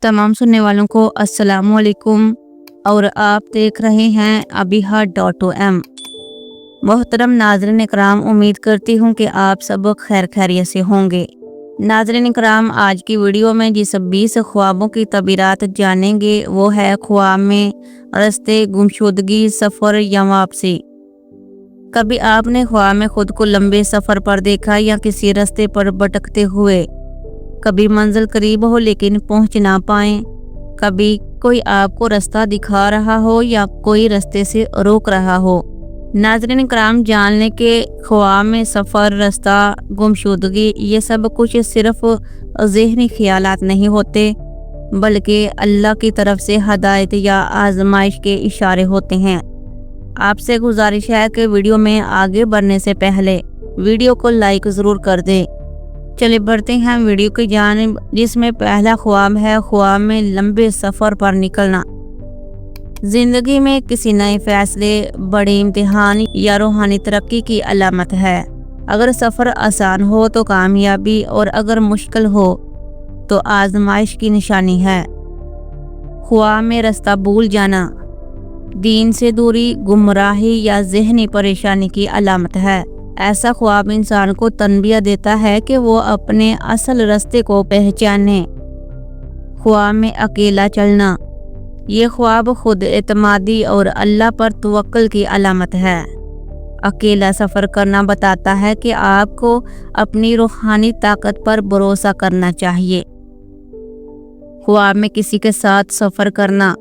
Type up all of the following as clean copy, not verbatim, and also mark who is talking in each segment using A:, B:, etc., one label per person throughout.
A: तमाम सुनने वालों को अस्सलाम वालेकुम और आप देख रहे हैं अबीहा.om। मोहतरम नाज़रीन इकराम, उम्मीद करती हूँ कि आप सब खैर खैरियत से होंगे। नाज़रीन इकराम, आज की वीडियो में जिस 20 ख्वाबों की तबीरात जानेंगे वो है ख्वाब में रास्ते, गुमशुदगी, सफ़र या वापसी। कभी आपने ख्वाब में खुद को लंबे सफ़र पर देखा या किसी रास्ते पर भटकते हुए? कभी मंजिल करीब हो लेकिन पहुंच ना पाए, कभी कोई आपको रास्ता दिखा रहा हो या कोई रास्ते से रोक रहा हो। नाज़रीन इकराम, जान लें कि ख्वाब में सफ़र, रास्ता, गुमशुदगी ये सब कुछ सिर्फ ज़हनी ख्यालात नहीं होते, बल्कि अल्लाह की तरफ से हदायत या आजमाइश के इशारे होते हैं। आपसे गुजारिश है कि वीडियो में आगे बढ़ने से पहले वीडियो को लाइक ज़रूर कर दें। चले बढ़ते हैं वीडियो की जानिब, जिसमें पहला ख्वाब है ख्वाब में लंबे सफ़र पर निकलना। ज़िंदगी में किसी नए फैसले, बड़े इम्तिहान या रूहानी तरक्की की अलामत है। अगर सफ़र आसान हो तो कामयाबी, और अगर मुश्किल हो तो आजमाइश की निशानी है। ख्वाब में रास्ता भूल जाना दीन से दूरी, गुमराही या ज़हनी परेशानी की अलामत है। ऐसा ख्वाब इंसान को तनबिया देता है कि वो अपने असल रास्ते को पहचाने। ख्वाब में अकेला चलना, ये ख्वाब खुद एतमादी और अल्लाह पर तवक्कुल की अलामत है। अकेला सफ़र करना बताता है कि आपको अपनी रूहानी ताकत पर भरोसा करना चाहिए। ख्वाब में किसी के साथ सफ़र करना,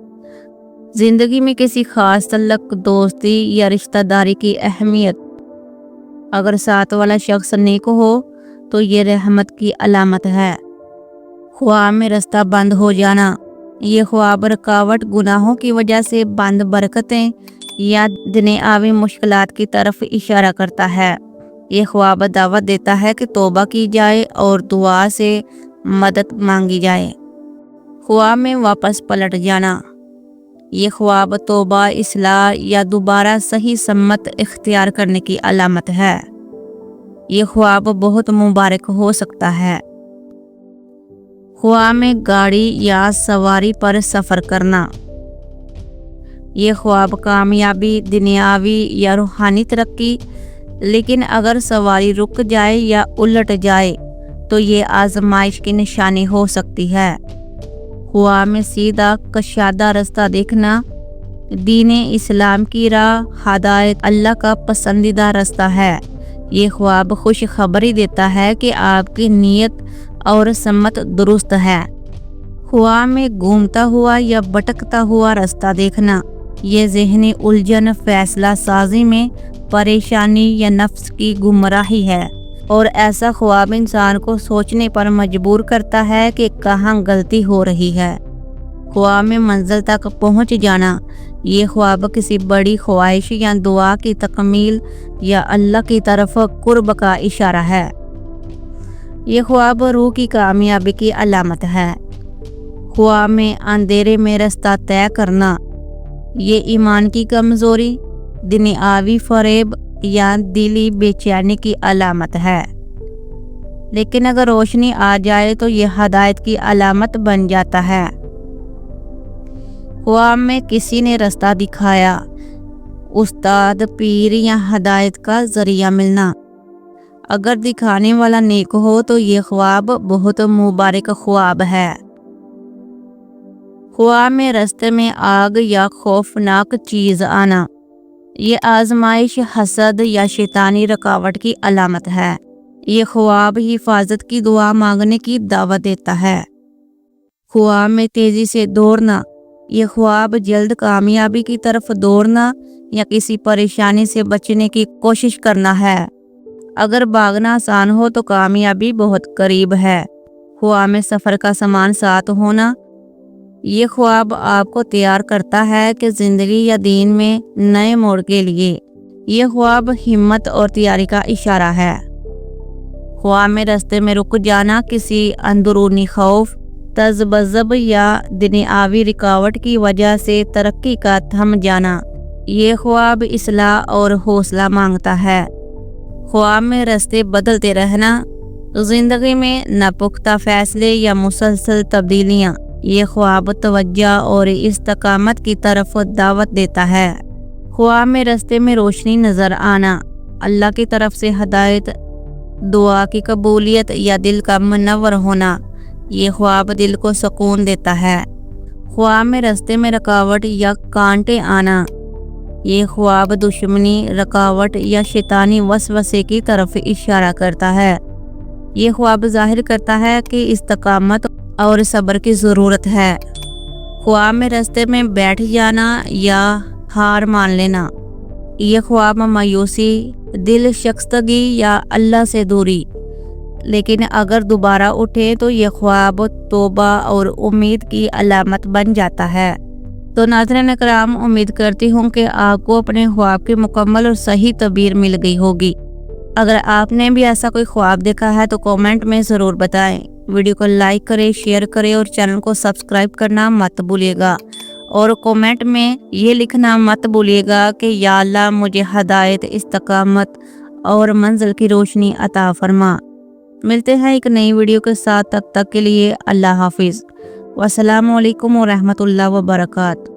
A: ज़िंदगी में किसी खास तल्लुक़, दोस्ती या रिश्तेदारी की अहमियत। अगर साथ वाला शख्स नेक हो तो ये रहमत की अलामत है। ख्वाब में रास्ता बंद हो जाना, ये ख्वाब रुकावट, गुनाहों की वजह से बंद बरकतें या दुनियावी मुश्किलात की तरफ इशारा करता है। ये ख्वाब दावत देता है कि तौबा की जाए और दुआ से मदद मांगी जाए। ख्वाब में वापस पलट जाना, ये ख्वाब तौबा, इस्लाह या दोबारा सही सम्मत इख्तियार करने की अलामत है। ये ख्वाब बहुत मुबारक हो सकता है। ख्वाब में गाड़ी या सवारी पर सफ़र करना, ये ख्वाब कामयाबी, दुनियावी या रूहानी तरक्की, लेकिन अगर सवारी रुक जाए या उलट जाए तो ये आजमाइश की निशानी हो सकती है। ख्वाब में सीधा कशादा रास्ता देखना, दीन इस्लाम की राह, हदायत, अल्लाह का पसंदीदा रास्ता है। ये ख्वाब खुश खबरी देता है कि आपकी नीयत और सम्मत दुरुस्त है। ख्वाब में घूमता हुआ या भटकता हुआ रास्ता देखना, ये ज़हनी उलझन, फैसला साजी में परेशानी या नफ्स की गुमराही है, और ऐसा ख्वाब इंसान को सोचने पर मजबूर करता है कि कहाँ गलती हो रही है। ख्वाब में मंजिल तक पहुँच जाना, ये ख्वाब किसी बड़ी ख्वाहिश या दुआ की तकमील या अल्लाह की तरफ कुर्ब का इशारा है। ये ख्वाब रूह की कामयाबी की अलामत है। ख्वाब में अंधेरे में रास्ता तय करना, ये ईमान की कमज़ोरी, दुनियावी फरेब या दिली बेचैनी की अलामत है, लेकिन अगर रोशनी आ जाए तो ये हदायत की अलामत बन जाता है। ख्वाब में किसी ने रास्ता दिखाया, उस्ताद, पीर या हदायत का जरिया मिलना। अगर दिखाने वाला नेक हो तो ये ख्वाब बहुत मुबारक ख्वाब है। ख्वाब में रास्ते में आग या खौफनाक चीज़ आना, ये आजमाइश, हसद या शैतानी रुकावट की अलामत है। ये ख्वाब हिफाजत की दुआ मांगने की दावत देता है। ख्वाब में तेज़ी से दौड़ना, ये ख्वाब जल्द कामयाबी की तरफ दौड़ना या किसी परेशानी से बचने की कोशिश करना है। अगर भागना आसान हो तो कामयाबी बहुत करीब है। ख्वाब में सफ़र का सामान साथ होना, ये ख्वाब आपको तैयार करता है कि ज़िंदगी या दीन में नए मोड़ के लिए। ये ख्वाब हिम्मत और तैयारी का इशारा है। ख्वाब में रास्ते में रुक जाना, किसी अंदरूनी खौफ, तज़ब्ज़ब या दुनियावी रुकावट की वजह से तरक्की का थम जाना, ये ख्वाब इस्लाह और हौसला मांगता है। ख्वाब में रास्ते बदलते रहना, ज़िंदगी में नापुख्ता फैसले या मुसलसल तब्दीलियाँ, یہ خواب توجہ اور استقامت کی طرف دعوت دیتا ہے۔ خواب میں راستے میں روشنی نظر آنا، اللہ کی طرف سے ہدایت، دعا کی قبولیت یا دل کا منور ہونا، یہ خواب دل کو سکون دیتا ہے۔ خواب میں راستے میں رکاوٹ یا کانٹے آنا، یہ خواب دشمنی، رکاوٹ یا شیطانی وسوسے کی طرف اشارہ کرتا ہے۔ یہ خواب ظاہر کرتا ہے کہ استقامت اور صبر کی ضرورت ہے۔ خواب میں راستے میں بیٹھ جانا یا ہار مان لینا، یہ خواب مایوسی، دل شکستگی یا اللہ سے دوری، لیکن اگر دوبارہ اٹھے تو یہ خواب توبہ اور امید کی علامت بن جاتا ہے۔ تو ناظرین کرام، امید کرتی ہوں کہ آپ کو اپنے خواب کی مکمل اور صحیح تعبیر مل گئی ہوگی۔ اگر آپ نے بھی ایسا کوئی خواب دیکھا ہے تو کامنٹ میں ضرور بتائیں۔ ویڈیو کو لائک کریں، شیئر کریں اور چینل کو سبسکرائب کرنا مت بھولیے گا، اور کامنٹ میں یہ لکھنا مت بھولیے گا کہ یا اللہ مجھے ہدایت، استقامت اور منزل کی روشنی عطا فرما۔ ملتے ہیں ایک نئی ویڈیو کے ساتھ، تب تک کے لیے اللہ حافظ۔ والسلام علیکم ورحمۃ اللہ وبرکاتہ۔